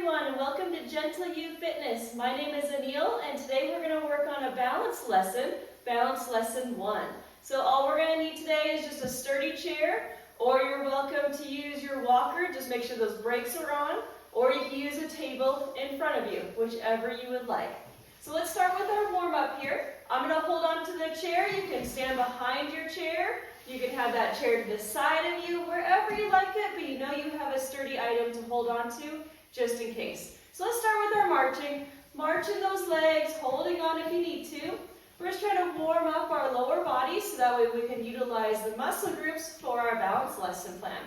everyone, and welcome to Gentle You Fitness. My name is Aneil, and today we're going to work on a balance lesson 1. So all we're going to need today is just a sturdy chair, or you're welcome to use your walker. Just make sure those brakes are on, or you can use a table in front of you, whichever you would like. So let's start with our warm-up here. I'm going to hold on to the chair. You can stand behind your chair. You can have that chair to the side of you, wherever you like it, but you know you have a sturdy item to hold on to just in case. So let's start with our marching. Marching those legs, holding on if you need to. We're just trying to warm up our lower body so that way we can utilize the muscle groups for our balance lesson plan.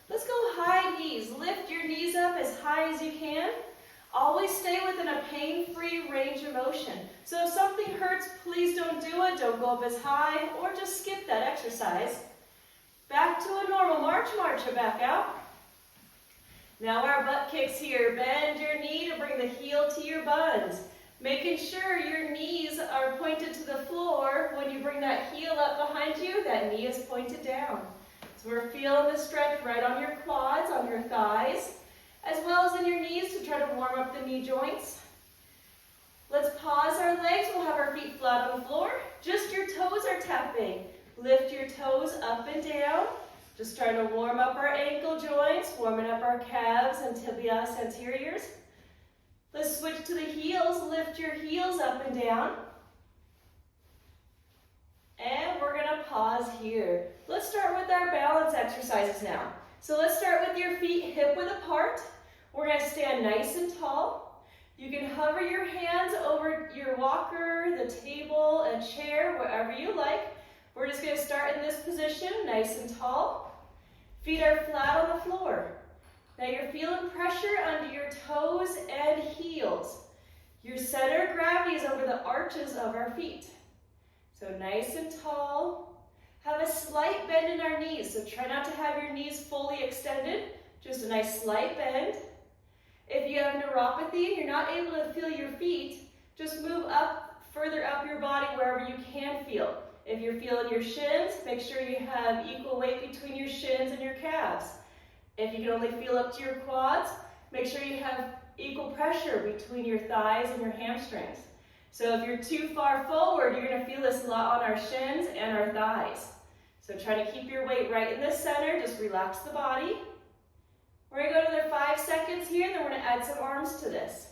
Let's go high knees. Lift your knees up as high as you can. Always stay within a pain-free range of motion. So if something hurts, please don't do it. Don't go up as high, or just skip that exercise. Back to a normal march it back out. Now our butt kicks here. Bend your knee to bring the heel to your buns. Making sure your knees are pointed to the floor. When you bring that heel up behind you, that knee is pointed down. So we're feeling the stretch right on your quads, on your thighs, as well as in your knees to try to warm up the knee joints. Let's pause our legs. We'll have our feet flat on the floor. Just your toes are tapping. Lift your toes up and down. Just trying to warm up our ankle joints, warming up our calves and tibialis anteriors. Let's switch to the heels. Lift your heels up and down. And we're going to pause here. Let's start with our balance exercises now. So let's start with your feet hip width apart. We're going to stand nice and tall. You can hover your hands over your walker, the table, a chair, wherever you like. We're just going to start in this position, nice and tall. Feet are flat on the floor. Now you're feeling pressure under your toes and heels. Your center of gravity is over the arches of our feet. So nice and tall. Have a slight bend in our knees, so try not to have your knees fully extended, just a nice slight bend. If you have neuropathy and you're not able to feel your feet, just move up, further up your body wherever you can feel. If you're feeling your shins, make sure you have equal weight between your shins and your calves. If you can only feel up to your quads, make sure you have equal pressure between your thighs and your hamstrings. So if you're too far forward, you're going to feel this a lot on our shins and our thighs. So try to keep your weight right in the center. Just relax the body. We're going to go another 5 seconds here, and then we're going to add some arms to this.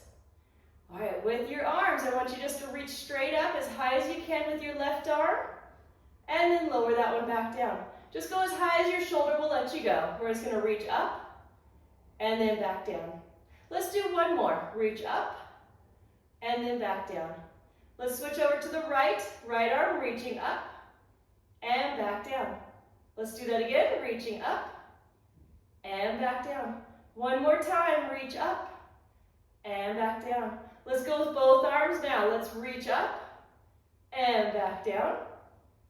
All right, with your arms, I want you just to reach straight up as high as you can with your left arm, and then lower that one back down. Just go as high as your shoulder will let you go. We're just going to reach up, and then back down. Let's do one more. Reach up, and then back down. Let's switch over to the right arm reaching up, and back down. Let's do that again, reaching up, and back down. One more time, reach up, and back down. Let's go with both arms now. Let's reach up, and back down.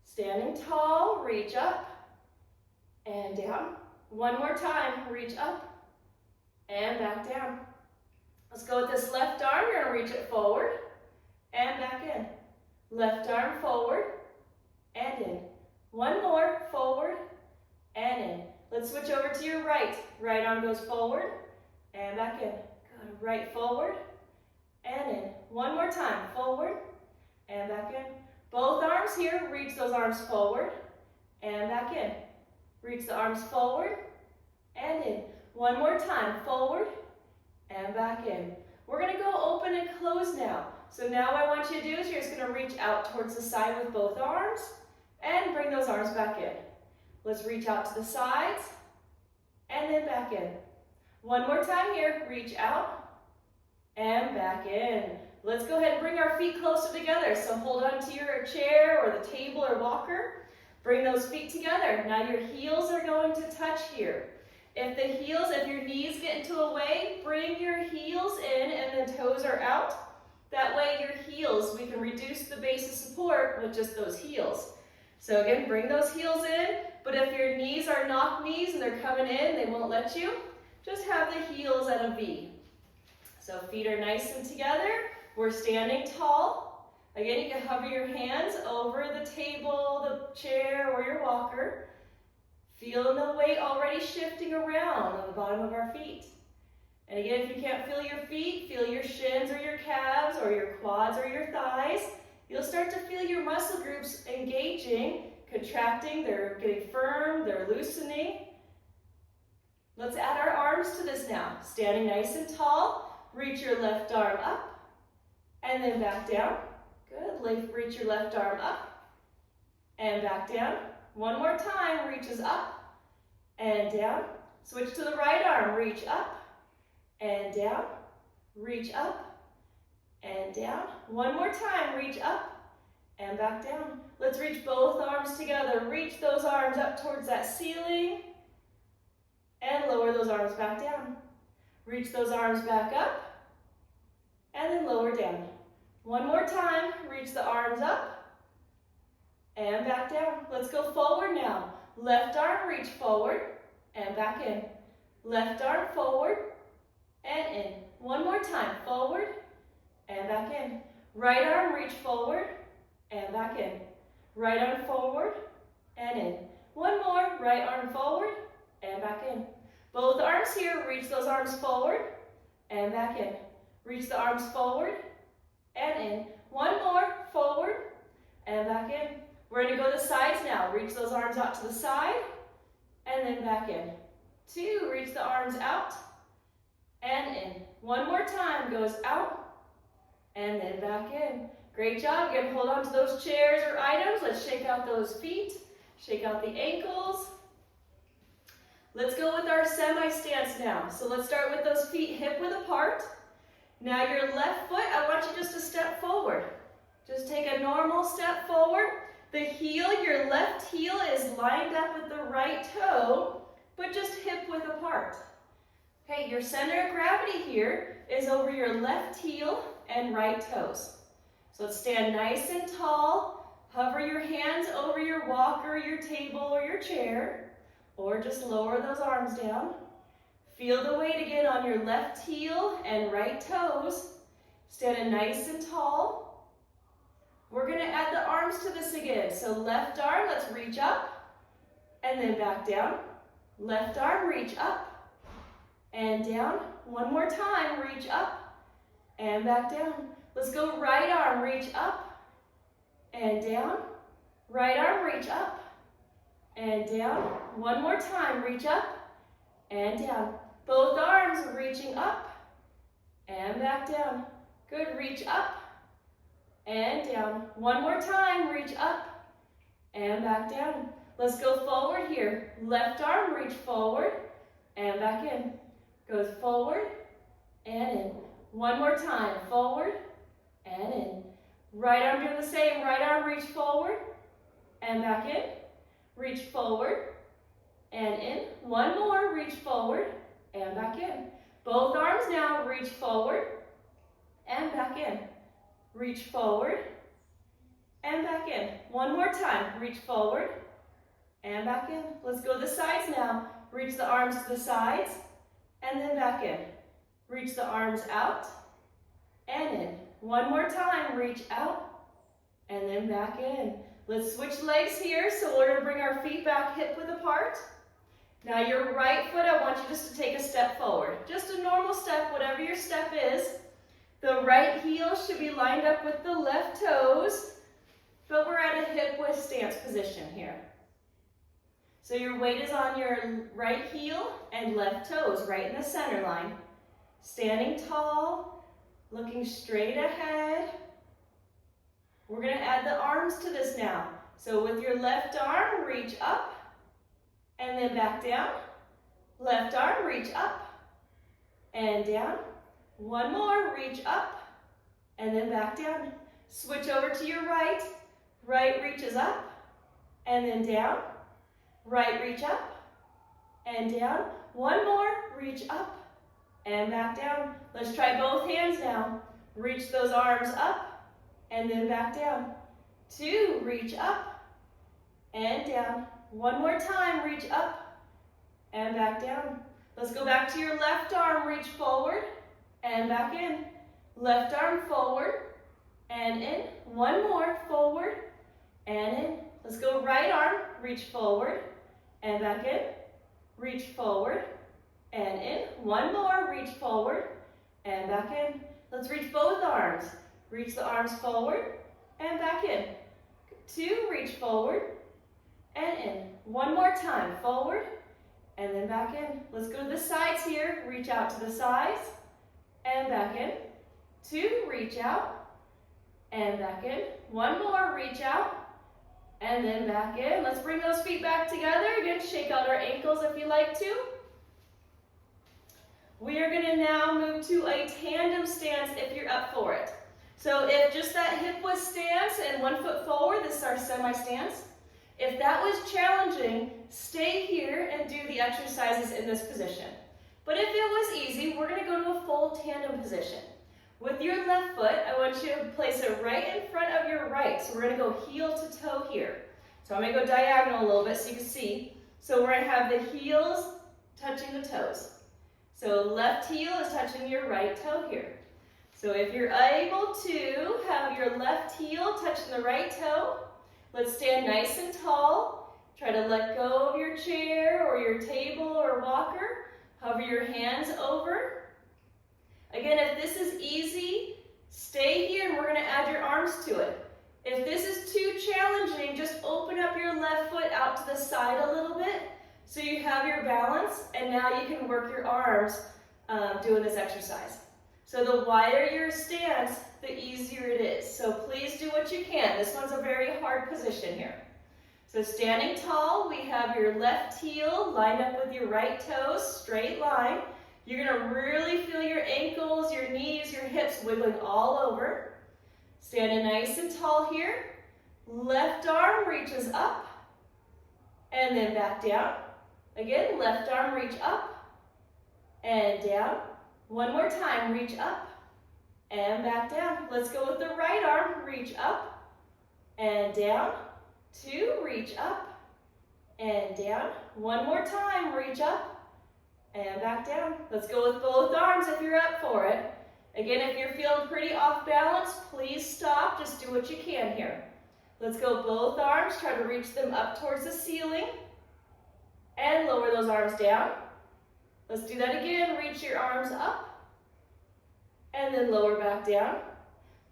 Standing tall, reach up, and down. One more time, reach up, and back down. Let's go with this left arm. You're going to reach it forward, and back in. Left arm forward, and in. One more, forward, and in. Let's switch over to your right. Right arm goes forward, and back in. Good. Right forward, and in. One more time, forward, and back in. Both arms here, reach those arms forward, and back in. Reach the arms forward, and in. One more time, forward, and back in. We're going to go open and close now. So now what I want you to do is you're just going to reach out towards the side with both arms, and bring those arms back in. Let's reach out to the sides, and then back in. One more time here, reach out, and back in. Let's go ahead and bring our feet closer together. So hold on to your chair or the table or walker. Bring those feet together. Now your heels are going to touch here. If your knees get into a way, bring your heels in and the toes are out. That way your heels, we can reduce the base of support with just those heels. So again, bring those heels in, but if your knees are knock knees and they're coming in, they won't let you, just have the heels at a V. So feet are nice and together. We're standing tall. Again, you can hover your hands over the table, the chair, or your walker. Feeling the weight already shifting around on the bottom of our feet. And again, if you can't feel your feet, feel your shins or your calves or your quads or your thighs. You'll start to feel your muscle groups engaging, contracting, they're getting firm, they're loosening. Let's add our arms to this now. Standing nice and tall, reach your left arm up and then back down. Good, reach your left arm up and back down. One more time, reaches up and down. Switch to the right arm, reach up and down, reach up and down. One more time, reach up and back down. Let's reach both arms together. Reach those arms up towards that ceiling and lower those arms back down. Reach those arms back up and then lower down. One more time, reach the arms up and back down. Let's go forward now. Left arm, reach forward and back in. Left arm forward and in. One more time, forward and back in. Right arm, reach forward and back in. Right arm forward and in. One more, right arm forward and back in. Both arms here, reach those arms forward and back in. Reach the arms forward and in. One more, forward and back in. We're going to go to the sides now. Reach those arms out to the side and then back in. 2, reach the arms out and in. One more time, goes out and then back in. Great job. Again, hold on to those chairs or items. Let's shake out those feet. Shake out the ankles. Let's go with our semi-stance now. So let's start with those feet hip-width apart. Now your left foot, I want you just to step forward. Just take a normal step forward. The heel, your left heel is lined up with the right toe, but just hip-width apart. Okay, your center of gravity here is over your left heel and right toes. So let's stand nice and tall. Hover your hands over your walker, your table, or your chair, or just lower those arms down. Feel the weight again on your left heel and right toes. Standing nice and tall. We're going to add the arms to this again. So left arm, let's reach up and then back down. Left arm, reach up and down. One more time, reach up and back down. Let's go right arm, reach up and down. Right arm, reach up and down. One more time, reach up and down. Both arms reaching up and back down. Good, reach up and down. One more time, reach up and back down. Let's go forward here. Left arm, reach forward and back in. Goes forward and in. One more time, forward and in. Right arm doing the same. Right arm, reach forward and back in. Reach forward and in. One more, reach forward and back in. Both arms now, reach forward and back in. Reach forward and back in. One more time, reach forward and back in. Let's go to the sides now. Reach the arms to the sides and then back in. Reach the arms out and in. One more time, reach out and then back in. Let's switch legs here. So we're going to bring our feet back hip-width apart. Now your right foot, I want you just to take a step forward. Just a normal step, whatever your step is. The right heel should be lined up with the left toes, but we're at a hip-width stance position here. So your weight is on your right heel and left toes, right in the center line. Standing tall, looking straight ahead. We're going to add the arms to this now. So with your left arm, reach up and then back down. Left arm, reach up and down. One more, reach up and then back down. Switch over to your right. Right reaches up and then down. Right reach up and down. One more, reach up and back down. Let's try both hands now. Reach those arms up and then back down. 2, reach up and down. One more time, reach up and back down. Let's go back to your left arm, reach forward and back in. Left arm forward and in. One more, forward and in. Let's go right arm, reach forward and back in. Reach forward and in. One more, reach forward and back in. Let's reach both arms. Reach the arms forward and back in. 2, reach forward and in. One more time, forward and then back in. Let's go to the sides here. Reach out to the sides and back in. 2, reach out and back in. One more, reach out and then back in. Let's bring those feet back together. Again, shake out our ankles if you like to. We are going to now move to a tandem stance if you're up for it. So if just that hip width stance and 1 foot forward, this is our semi-stance. If that was challenging, stay here and do the exercises in this position. But if it was easy, we're going to go to a full tandem position. With your left foot, I want you to place it right in front of your right. So we're going to go heel to toe here. So I'm going to go diagonal a little bit so you can see. So we're going to have the heels touching the toes. So left heel is touching your right toe here. So if you're able to have your left heel touching the right toe, let's stand nice and tall. Try to let go of your chair or your table or walker. Hover your hands over. Again, if this is easy, stay here and we're going to add your arms to it. If this is too challenging, just open up your left foot out to the side a little bit so you have your balance, and now you can work your arms doing this exercise. So the wider your stance, the easier it is. So please do what you can. This one's a very hard position here. So standing tall, we have your left heel lined up with your right toes, straight line. You're going to really feel your ankles, your knees, your hips wiggling all over. Standing nice and tall here. Left arm reaches up and then back down. Again, left arm reach up and down. One more time, reach up and back down. Let's go with the right arm, reach up and down. 2, reach up and down. One more time, reach up and back down. Let's go with both arms if you're up for it. Again, if you're feeling pretty off balance, please stop. Just do what you can here. Let's go both arms. Try to reach them up towards the ceiling and lower those arms down. Let's do that again. Reach your arms up and then lower back down.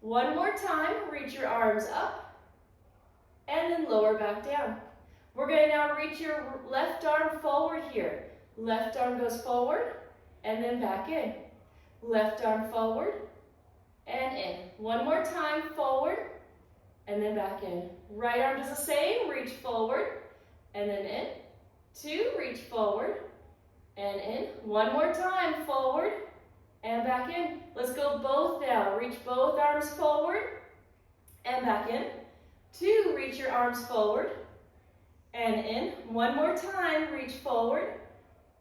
One more time. Reach your arms up and then lower back down. We're going to now reach your left arm forward here. Left arm goes forward and then back in. Left arm forward and in. One more time, forward and then back in. Right arm does the same. Reach forward and then in. 2, reach forward and in. One more time, forward and back in. Let's go both now. Reach both arms forward and back in. 2, reach your arms forward and in. One more time, reach forward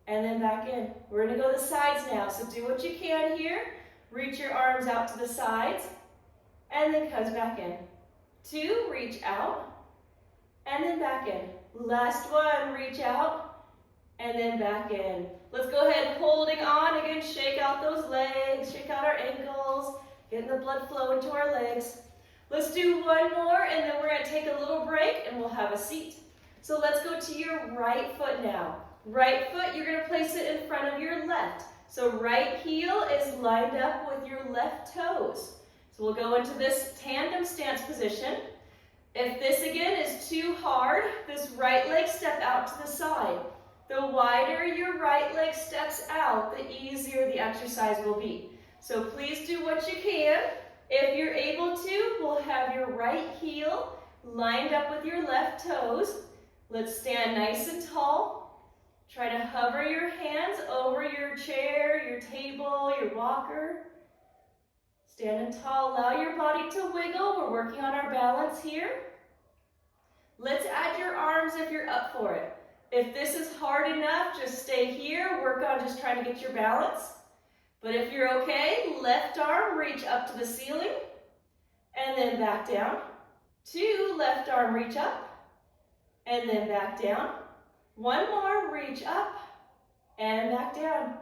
and then back in. We're going to go to the sides now, so do what you can here. Reach your arms out to the sides and then comes back in. 2, reach out and then back in. Last one, reach out and then back in. Let's go ahead, holding on. Again, shake out those legs, shake out our ankles, getting the blood flow into our legs. Let's do one more and then we're going to take a little break and we'll have a seat. So let's go to your right foot now. Right foot, you're going to place it in front of your left. So right heel is lined up with your left toes. So we'll go into this tandem stance position. If this again is too hard, this right leg step out to the side. The wider your right leg steps out, the easier the exercise will be. So please do what you can. If you're able to, we'll have your right heel lined up with your left toes. Let's stand nice and tall. Try to hover your hands over your chair, your table, your walker. Standing tall, allow your body to wiggle. We're working on our balance here. Let's add your arms if you're up for it. If this is hard enough, just stay here. Work on just trying to get your balance. But if you're okay, left arm, reach up to the ceiling and then back down. 2, left arm, reach up and then back down. One more, reach up and back down.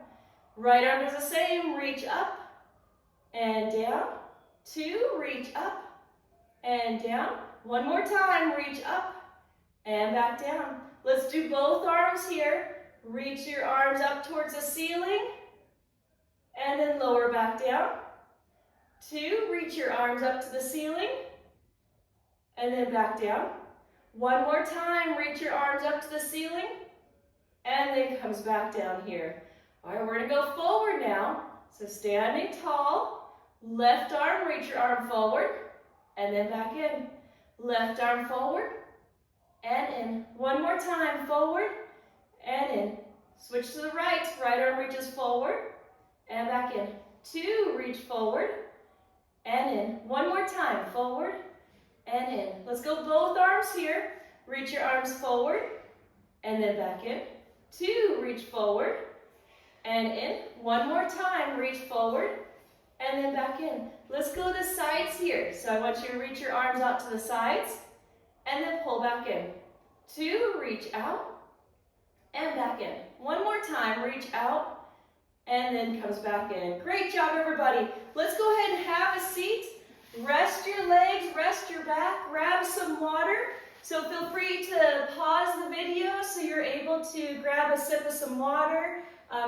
Right arm does the same, reach up and down. 2, reach up and down. One more time, reach up and back down. Let's do both arms here. Reach your arms up towards the ceiling, and then lower back down. 2, reach your arms up to the ceiling, and then back down. 1 more time, reach your arms up to the ceiling, and then comes back down here. All right, we're gonna go forward now. So standing tall, left arm, reach your arm forward, and then back in. Left arm forward, and in. 1 more time, forward, and in. Switch to the right, right arm reaches forward, and back in. 2, reach forward, and in. 1 more time, forward, and in. Let's go both arms here. Reach your arms forward, and then back in. 2, reach forward, and in. 1 more time, reach forward, and then back in. Let's go to the sides here. So I want you to reach your arms out to the sides, and then pull back in. 2, reach out, and back in. 1 more time, reach out, and then comes back in. Great job, everybody. Let's go ahead and have a seat. Rest your legs, rest your back, grab some water. So feel free to pause the video so you're able to grab a sip of some water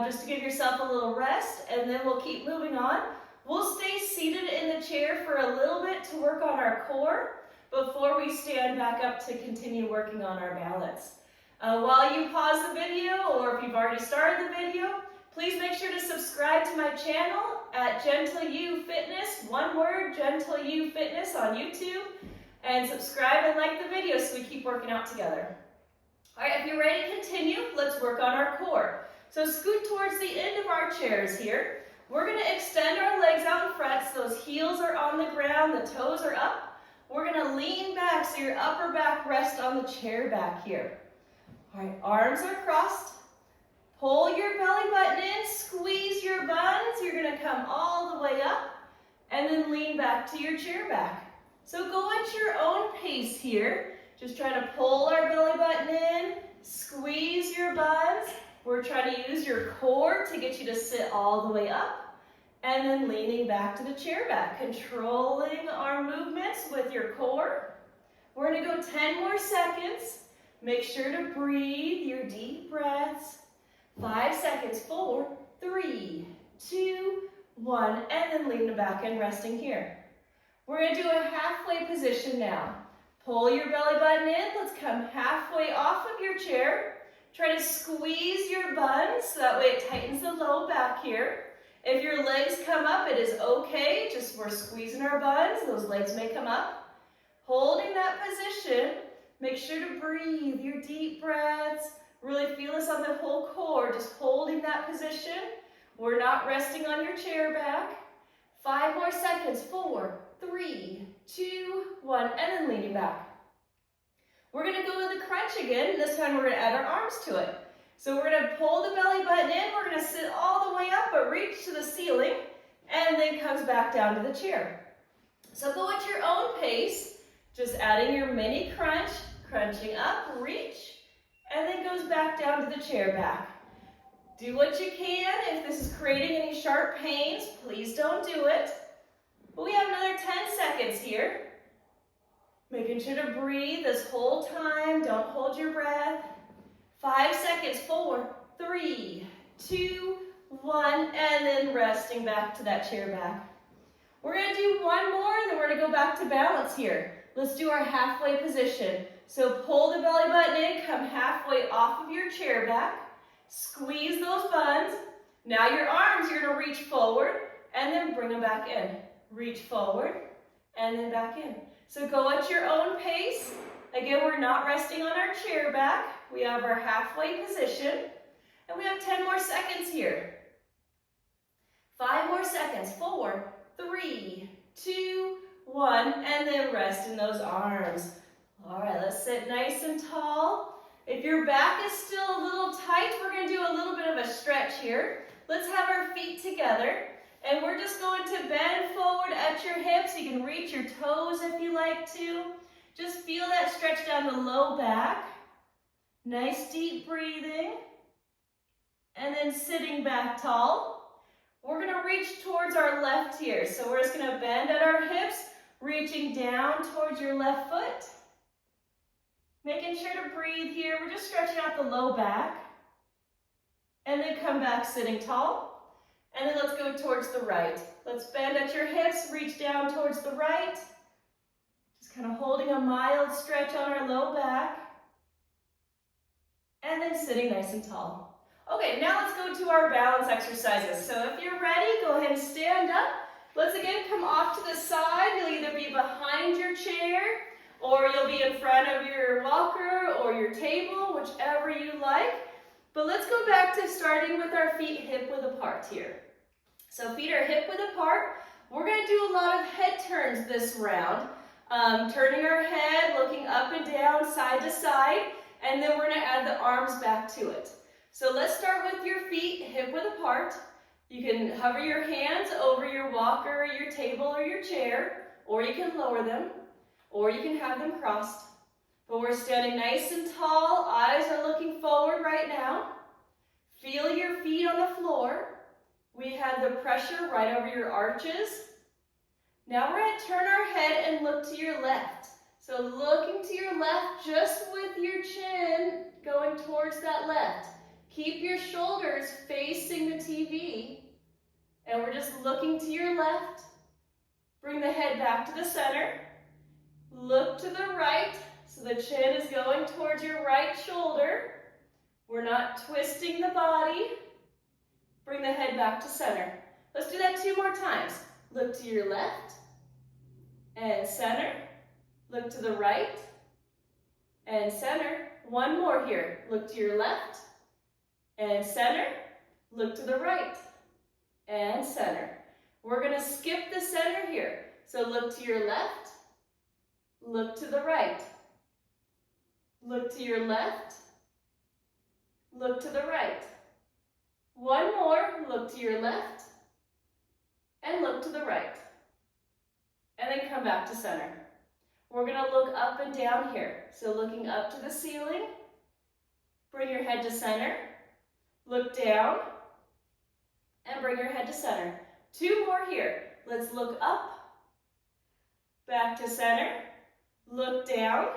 just to give yourself a little rest, and then we'll keep moving on. We'll stay seated in the chair for a little bit to work on our core before we stand back up to continue working on our balance. While you pause the video, or if you've already started the video, please make sure to subscribe to my channel at Gentle You Fitness, one word, Gentle You Fitness on YouTube, and subscribe and like the video so we keep working out together. All right, if you're ready to continue, let's work on our core. So scoot towards the end of our chairs here. We're going to extend our legs out in front so those heels are on the ground, the toes are up. We're going to lean back so your upper back rests on the chair back here. All right, arms are crossed. Pull your belly button in, squeeze your buns. You're going to come all the way up and then lean back to your chair back. So go at your own pace here. Just try to pull our belly button in, squeeze your buns. We're trying to use your core to get you to sit all the way up, and then leaning back to the chair back, controlling our movements with your core. We're going to go 10 more seconds. Make sure to breathe your deep breaths. 5 seconds, 4, 3, 2, 1, and then lean back and resting here. We're going to do a halfway position now. Pull your belly button in. Let's come halfway off of your chair. Try to squeeze your buns so that way it tightens the low back here. If your legs come up, it is okay. Just we're squeezing our buns. Those legs may come up. Holding that position. Make sure to breathe your deep breaths. Really feel this on the whole core. Just holding that position. We're not resting on your chair back. 5 more seconds. 4, 3, 2, 1, and then leaning back. We're going to go with the crunch again. This time we're going to add our arms to it. So we're going to pull the belly button in. We're going to sit all the way up, but reach to the ceiling, and then comes back down to the chair. So go at your own pace, just adding your mini crunch, crunching up, reach, and then goes back down to the chair back. Do what you can. If this is creating any sharp pains, please don't do it. But we have another 10 seconds here. Making sure to breathe this whole time. Don't hold your breath. 5 seconds. 4, 3, 2, 1, and then resting back to that chair back. We're going to do one more, and then we're going to go back to balance here. Let's do our halfway position. So pull the belly button in, come halfway off of your chair back. Squeeze those buns. Now your arms, you're going to reach forward, and then bring them back in. Reach forward, and then back in. So go at your own pace. Again, we're not resting on our chair back. We have our halfway position, and we have 10 more seconds here. 5 more seconds. 4, 3, 2, 1, and then rest in those arms. All right, let's sit nice and tall. If your back is still a little tight, we're going to do a little bit of a stretch here. Let's have our feet together. And we're just going to bend forward at your hips. You can reach your toes if you like to. Just feel that stretch down the low back. Nice deep breathing. And then sitting back tall. We're going to reach towards our left here. So we're just going to bend at our hips, reaching down towards your left foot. Making sure to breathe here. We're just stretching out the low back. and then come back sitting tall, and then let's go towards the right. Let's bend at your hips, reach down towards the right, just kind of holding a mild stretch on our low back, and then sitting nice and tall. Okay, now let's go to our balance exercises. So if you're ready, go ahead and stand up. Let's again come off to the side. You'll either be behind your chair, or you'll be in front of your walker or your table, whichever you like. But let's go back to starting with our feet hip width apart here. So feet are hip width apart. We're going to do a lot of head turns this round. Turning our head, looking up and down, side to side, and then we're going to add the arms back to it. So let's start with your feet hip width apart. You can hover your hands over your walker, your table, or your chair, or you can lower them, or you can have them crossed. But we're standing nice and tall, eyes are looking forward right now. Feel your feet on the floor. We have the pressure right over your arches. Now we're going to turn our head and look to your left. So looking to your left, just with your chin going towards that left. Keep your shoulders facing the TV. And we're just looking to your left. Bring the head back to the center. Look to the right. So the chin is going towards your right shoulder. We're not twisting the body. Bring the head back to center. Let's do that 2 more times. Look to your left and center. Look to the right and center. 1 more here. Look to your left and center. Look to the right and center. We're going to skip the center here. So look to your left. Look to the right. Look to your left. Look to the right. 1 more. Look to your left and look to the right. And then come back to center. We're going to look up and down here. So looking up to the ceiling. Bring your head to center. Look down and bring your head to center. 2 more here. Let's look up, back to center, look down,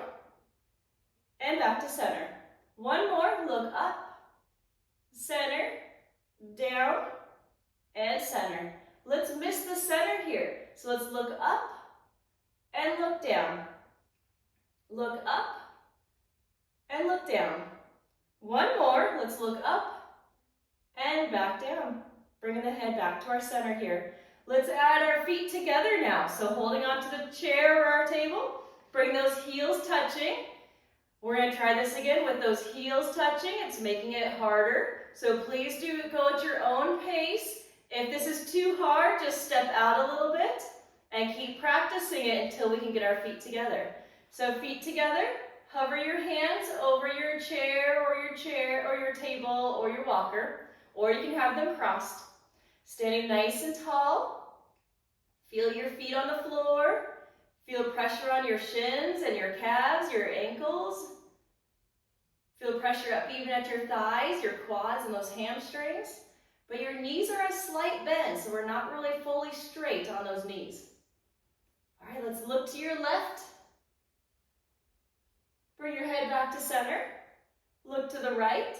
and back to center. 1 more. Look up, center, down, and center. Let's miss the center here. So let's look up and look down. Look up and look down. 1 more. Let's look up and back down. Bringing the head back to our center here. Let's add our feet together now. So holding onto the chair or our table. Bring those heels touching. We're going to try this again with those heels touching. It's making it harder. So please do go at your own pace. If this is too hard, just step out a little bit and keep practicing it until we can get our feet together. So feet together, hover your hands over your chair or your table or your walker, or you can have them crossed. Standing nice and tall. Feel your feet on the floor. Feel pressure on your shins and your calves, your ankles. Feel pressure up even at your thighs, your quads, and those hamstrings. But your knees are a slight bend, so we're not really fully straight on those knees. All right, let's look to your left. Bring your head back to center. Look to the right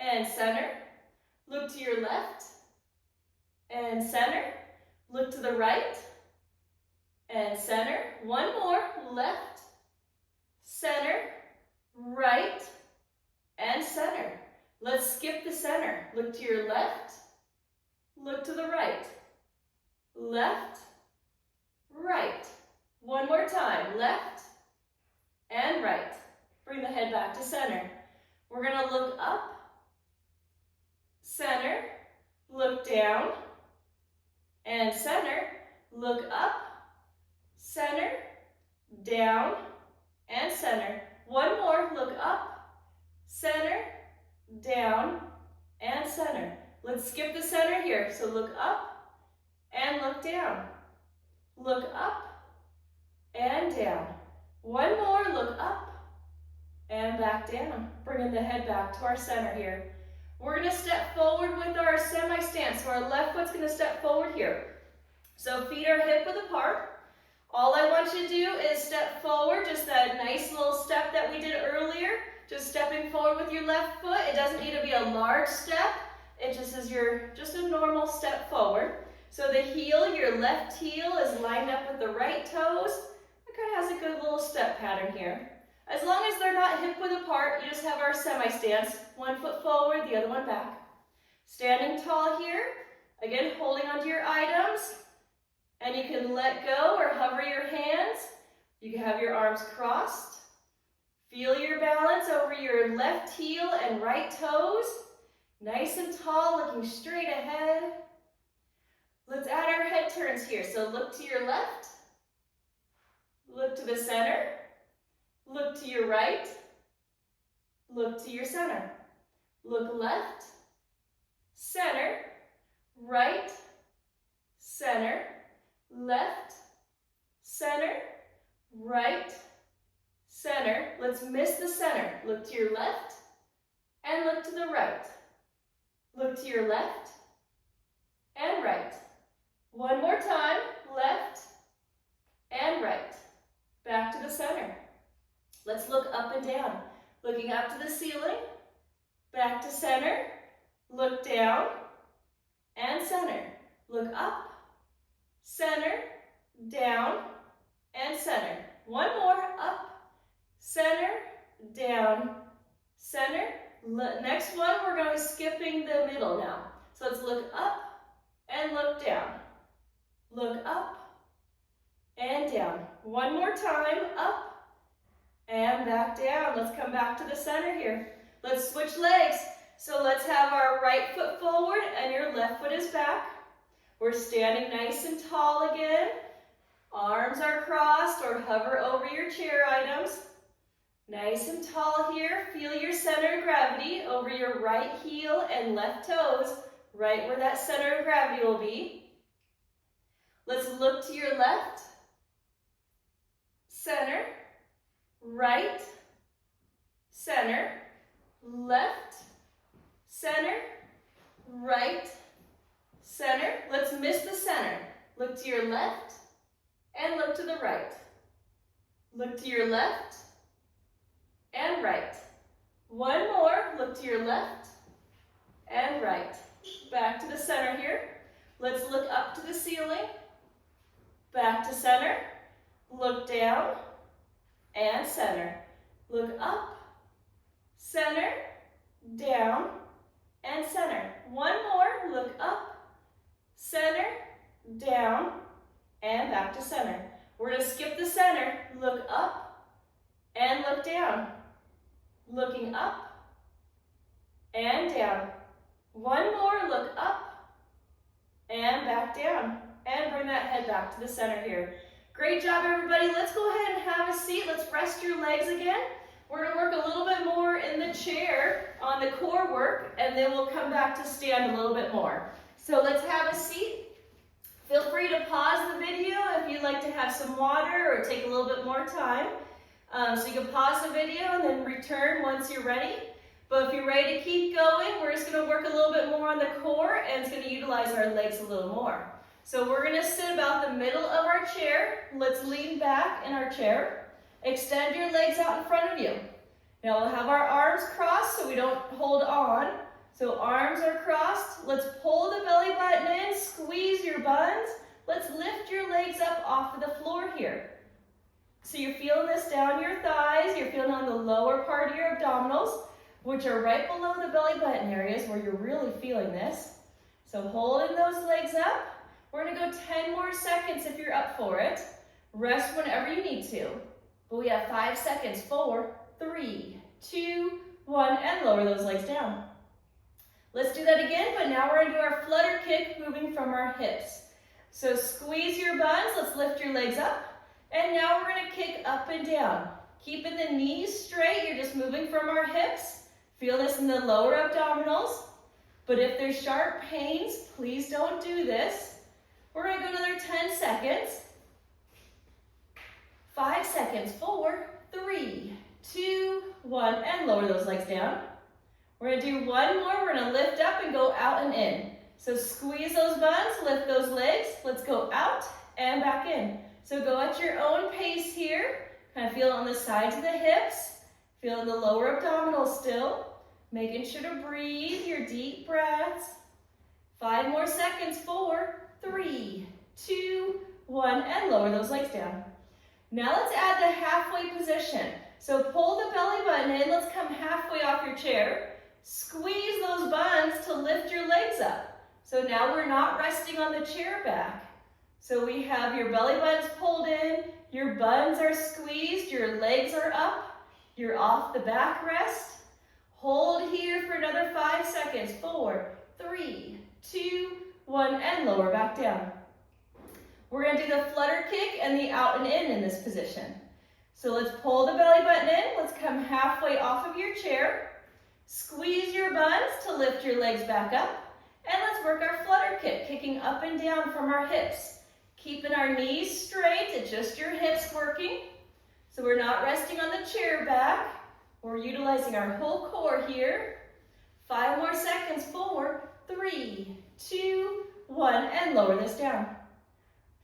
and center. Look to your left and center. Look to the right and center. 1 more. Left, center, right, and center. Let's skip the center. Look to your left. Look to the right. Left, right. 1 more time. Left and right. Bring the head back to center. We're going to look up, center, look down, and center. Look up, center, down, and center. 1 more. Look up, center, down, and center. Let's skip the center here. So look up and look down. Look up and down. 1 more. Look up and back down. Bringing the head back to our center here. We're going to step forward with our semi-stance. So our left foot's going to step forward here. So feet are hip width apart. All I want you to do is step forward, just that nice little step that we did earlier. Just stepping forward with your left foot. It doesn't need to be a large step. It just is just a normal step forward. So the heel, your left heel is lined up with the right toes. It kind of has a good little step pattern here. As long as they're not hip width apart, you just have our semi-stance. One foot forward, the other one back. Standing tall here. Again, holding onto your items. And you can let go or hover your hands. You can have your arms crossed. Feel your balance over your left heel and right toes. Nice and tall, looking straight ahead. Let's add our head turns here. So look to your left. Look to the center. Look to your right. Look to your center. Look left, center, right, center, left, center, right, center. Let's miss the center. Look to your left and look to the right. Look to your left and right. One more time, left and right. Back to the center. Let's look up and down. Looking up to the ceiling, back to center, look down, and center. Look up, center, down, and center. One more, up, center, down, center. Next one, we're going skipping the middle now. So let's look up and look down. Look up and down. One more time, up and back down. Let's come back to the center here. Let's switch legs. So let's have our right foot forward and your left foot is back. We're standing nice and tall again. Arms are crossed or hover over your chair items. Nice and tall here. Feel your center of gravity over your right heel and left toes, right where that center of gravity will be. Let's look to your left, center, right, center, left, center, right, center. Let's miss the center. Look to your left and look to the right. Look to your left and right. One more. Look to your left and right. Back to the center here. Let's look up to the ceiling. Back to center. Look down and center. Look up, center, down, and center. One more. Look up, center, down, and back to center. We're going to skip the center. Look up and look down. Looking up and down. One more. Look up and back down. And bring that head back to the center here. Great job, everybody. Let's go ahead and have a seat. Let's rest your legs again. We're going to work a little bit more in the chair on the core work, and then we'll come back to stand a little bit more. So let's have a seat. Feel free to pause the video if you'd like to have some water or take a little bit more time. So you can pause the video and then return once you're ready. But if you're ready to keep going, we're just going to work a little bit more on the core, and it's going to utilize our legs a little more. So we're going to sit about the middle of our chair. Let's lean back in our chair. Extend your legs out in front of you. Now we'll have our arms crossed so we don't hold on. So arms are crossed. Let's pull the belly button in, squeeze your buns. Let's lift your legs up off of the floor here. So you're feeling this down your thighs. You're feeling on the lower part of your abdominals, which are right below the belly button areas where you're really feeling this. So holding those legs up. We're going to go 10 more seconds if you're up for it. Rest whenever you need to. But we have 5 seconds. 4, 3, 2, 1, and lower those legs down. Let's do that again, but now we're going to do our flutter kick moving from our hips. So squeeze your buns. Let's lift your legs up. And now we're going to kick up and down. Keeping the knees straight. You're just moving from our hips. Feel this in the lower abdominals. But if there's sharp pains, please don't do this. We're going to go another 10 seconds. 5 seconds. 4, 3, 2, 1, and lower those legs down. We're going to do one more. We're going to lift up and go out and in. So squeeze those buns, lift those legs. Let's go out and back in. So go at your own pace here. Kind of feel it on the sides of the hips. Feeling the lower abdominals still. Making sure to breathe your deep breaths. 5 more seconds. 4, 3, 2, 1, and lower those legs down. Now let's add the halfway position. So pull the belly button in. Let's come halfway off your chair. Squeeze those buns to lift your legs up. So now we're not resting on the chair back. So we have your belly buttons pulled in, your buns are squeezed, your legs are up, you're off the backrest. Hold here for another 5 seconds. 4, 3, 2, 1, and lower back down. We're going to do the flutter kick and the out and in this position. So let's pull the belly button in. Let's come halfway off of your chair. Squeeze your buns to lift your legs back up. And let's work our flutter kick, kicking up and down from our hips. Keeping our knees straight, it's just your hips working. So we're not resting on the chair back. We're utilizing our whole core here. 5 more seconds. 4, 3, 2, 1, and lower this down.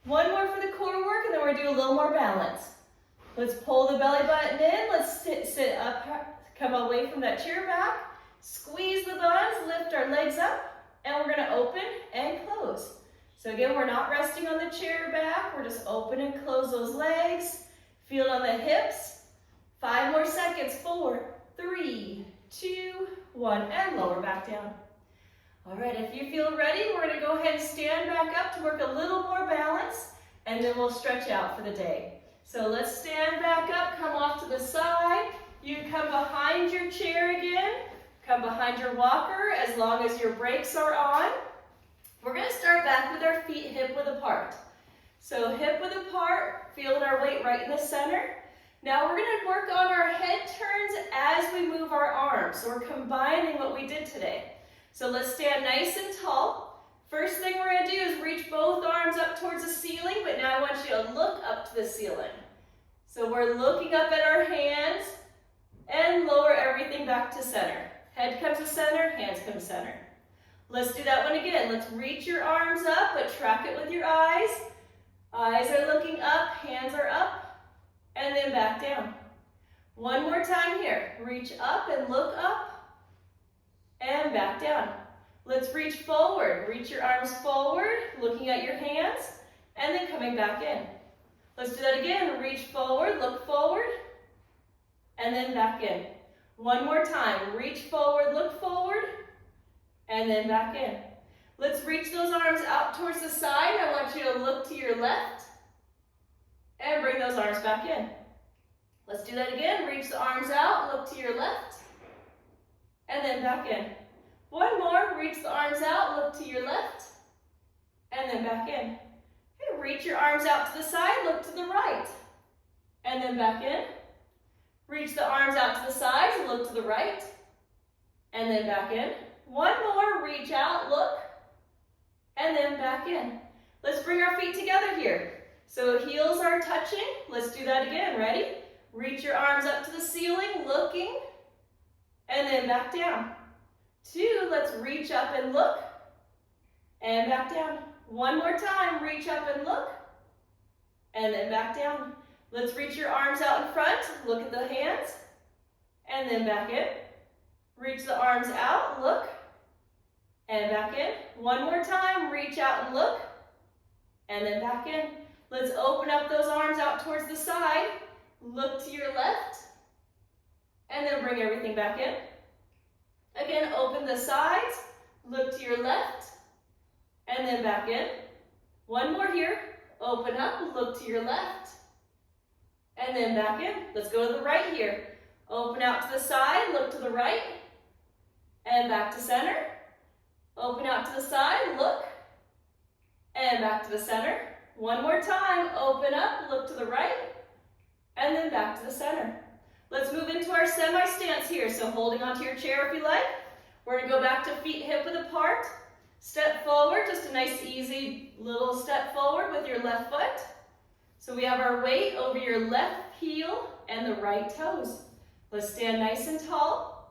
One more for the core work, and then we're going to do a little more balance. Let's pull the belly button in. Let's sit up, come away from that chair back. Squeeze the buns, lift our legs up, and we're going to open and close. So again, we're not resting on the chair back. We're just open and close those legs. Feel it on the hips. 5 more seconds. 4, 3, 2, 1, and lower back down. All right, if you feel ready, we're going to go ahead and stand back up to work a little more balance, and then we'll stretch out for the day. So let's stand back up, come off to the side. You come behind your chair again. Come behind your walker as long as your brakes are on. We're going to start back with our feet hip width apart. So hip width apart, feeling our weight right in the center. Now we're going to work on our head turns as we move our arms. So we're combining what we did today. So let's stand nice and tall. First thing we're going to do is reach both arms up towards the ceiling, but now I want you to look up to the ceiling. So we're looking up at our hands and lower everything back to center. Head comes to center, hands come to center. Let's do that one again. Let's reach your arms up, but track it with your eyes. Eyes are looking up, hands are up, and then back down. One more time here. Reach up and look up, and back down. Let's reach forward. Reach your arms forward, looking at your hands, and then coming back in. Let's do that again. Reach forward, look forward, and then back in. One more time. Reach forward, look forward, and then back in. Let's reach those arms out towards the side. I want you to look to your left and bring those arms back in. Let's do that again. Reach the arms out, look to your left, and then back in. One more. Reach the arms out, look to your left, and then back in. Okay, reach your arms out to the side, look to the right, and then back in. Reach the arms out to the sides, look to the right, and then back in. One more, reach out, look, and then back in. Let's bring our feet together here. So heels are touching. Let's do that again. Ready? Reach your arms up to the ceiling, looking, and then back down. 2, let's reach up and look, and back down. One more time, reach up and look, and then back down. Let's reach your arms out in front, look at the hands, and then back in. Reach the arms out, look, and back in. One more time, reach out and look, and then back in. Let's open up those arms out towards the side, look to your left, and then bring everything back in. Again, open the sides, look to your left, and then back in. One more here, open up, look to your left, and then back in. Let's go to the right here. Open out to the side, look to the right, and back to center. Open out to the side, look, and back to the center. One more time, open up, look to the right, and then back to the center. Let's move into our semi-stance here. So holding onto your chair if you like. We're going to go back to feet hip width apart. Step forward, just a nice easy little step forward with your left foot. So we have our weight over your left heel and the right toes. Let's stand nice and tall.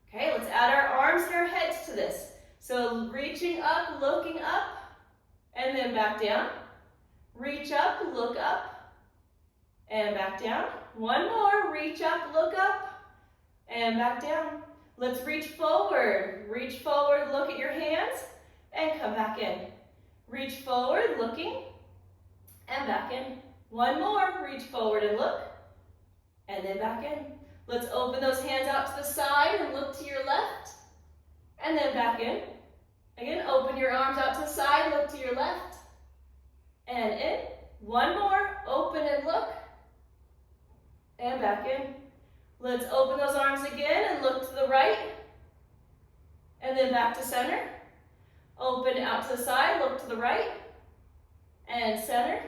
Okay, let's add our arms and our heads to this. So reaching up, looking up, and then back down. Reach up, look up, and back down. One more, reach up, look up, and back down. Let's reach forward, look at your hands, and come back in. Reach forward, looking, and back in. One more, reach forward and look, and then back in. Let's open those hands out to the side and look to your left, and then back in. Again, open your arms out to the side, look to your left, and in. One more, open and look, and back in. Let's open those arms again and look to the right, and then back to center. Open out to the side, look to the right, and center.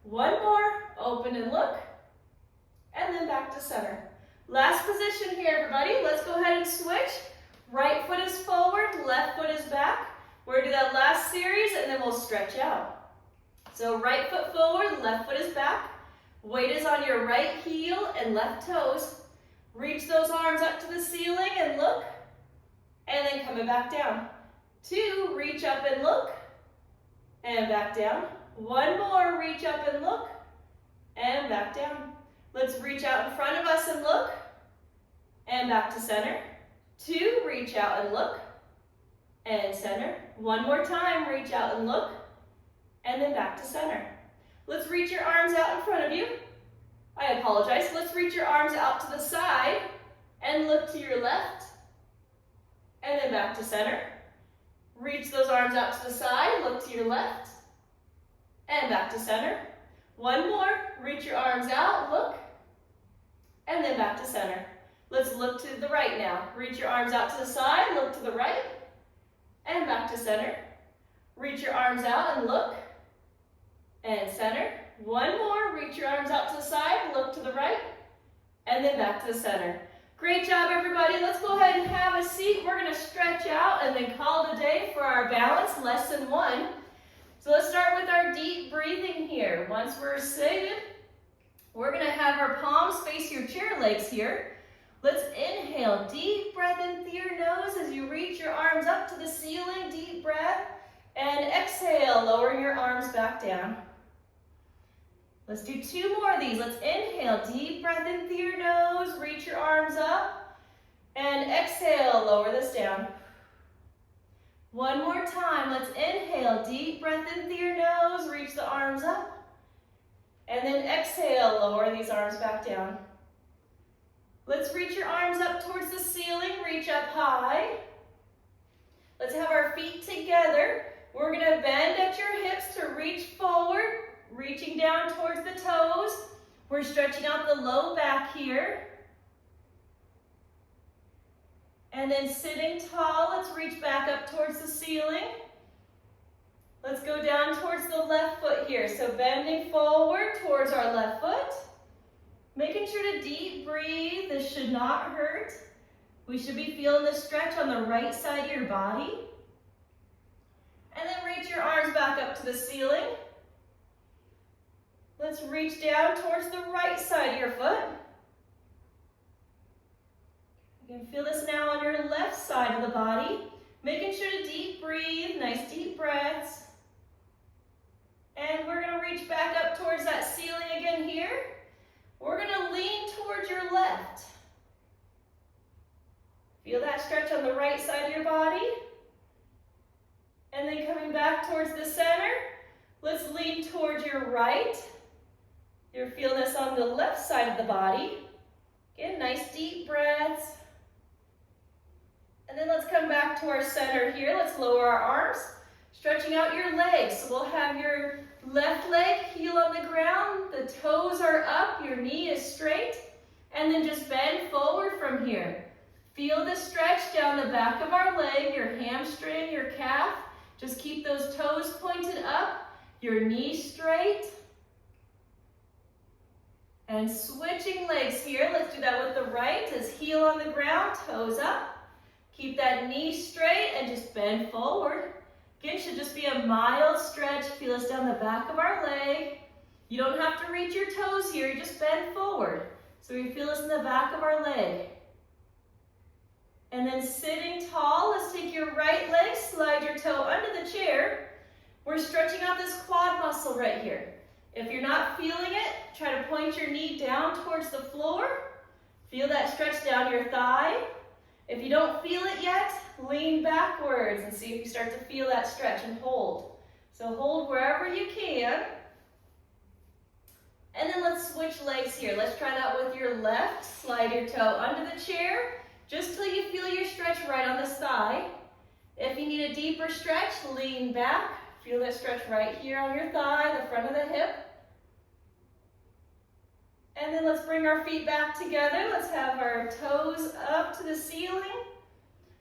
One more, open and look, and then back to center. Last position here, everybody. Let's go ahead and switch. Right foot is forward, left foot is back. We're gonna do that last series, and then we'll stretch out. So right foot forward, left foot is back. Weight is on your right heel and left toes. Reach those arms up to the ceiling and look, and then coming back down. 2, reach up and look, and back down. One more, reach up and look, and back down. Let's reach out in front of us and look, and back to center. 2, reach out and look, and center. One more time, reach out and look, and then back to center. Let's reach your arms out in front of you. I apologize. Let's reach your arms out to the side and look to your left, and then back to center. Reach those arms out to the side, look to your left, and back to center. One more, reach your arms out, look, and then back to center. Let's look to the right now. Reach your arms out to the side, look to the right, and back to center. Reach your arms out and look, and center. One more, reach your arms out to the side, look to the right, and then back to the center. Great job, everybody. Let's go ahead and have a seat. We're going to stretch out and then call it a day for our balance lesson 1. So let's start with our deep breathing here. Once we're seated, we're going to have our palms face your chair legs here. Let's inhale, deep breath in through your nose as you reach your arms up to the ceiling, deep breath, and exhale, lowering your arms back down. Let's do 2 more of these. Let's inhale, deep breath in through your nose, reach your arms up, and exhale, lower this down. One more time. Let's inhale, deep breath in through your nose, reach the arms up, and then exhale, lower these arms back down. Let's reach your arms up towards the ceiling, reach up high. Let's have our feet together. We're going to bend at your hips to reach forward, reaching down towards the toes. We're stretching out the low back here. And then sitting tall, let's reach back up towards the ceiling. Let's go down towards the left foot here. So bending forward towards our left foot. Making sure to deep breathe. This should not hurt. We should be feeling the stretch on the right side of your body. And then reach your arms back up to the ceiling. Let's reach down towards the right side of your foot. You can feel this now on your left side of the body. Making sure to deep breathe, nice deep breaths. And we're going to reach back up towards that ceiling again here. We're going to lean towards your left. Feel that stretch on the right side of your body. And then coming back towards the center, let's lean towards your right. You're feeling this on the left side of the body. Again, nice deep breaths. And then let's come back to our center here. Let's lower our arms, stretching out your legs. So we'll have your left leg, heel on the ground, the toes are up, your knee is straight, and then just bend forward from here. Feel the stretch down the back of our leg, your hamstring, your calf. Just keep those toes pointed up, your knee straight. And switching legs here. Let's do that with the right as heel on the ground, toes up. Keep that knee straight and just bend forward. Again, should just be a mild stretch. Feel us down the back of our leg. You don't have to reach your toes here, you just bend forward. So we feel this in the back of our leg. And then sitting tall, let's take your right leg, slide your toe under the chair. We're stretching out this quad muscle right here. If you're not feeling it, try to point your knee down towards the floor. Feel that stretch down your thigh. If you don't feel it yet, lean backwards and see if you start to feel that stretch and hold. So hold wherever you can. And then let's switch legs here. Let's try that with your left. Slide your toe under the chair, just till you feel your stretch right on this thigh. If you need a deeper stretch, lean back. Feel that stretch right here on your thigh, the front of the hip. And then let's bring our feet back together. Let's have our toes up to the ceiling.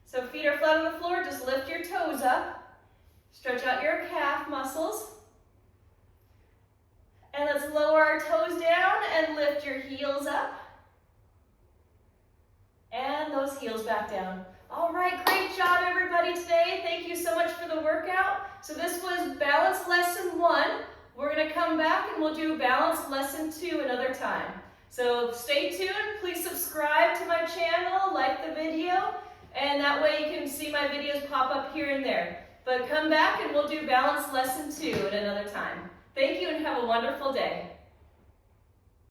So feet are flat on the floor, just lift your toes up. Stretch out your calf muscles. And let's lower our toes down and lift your heels up. And those heels back down. All right, great job everybody today. Thank you so much for the workout. So this was balance lesson 1. We're gonna come back and we'll do balance lesson 2 another time. So stay tuned, please subscribe to my channel, like the video, and that way you can see my videos pop up here and there. But come back and we'll do balance lesson 2 at another time. Thank you and have a wonderful day.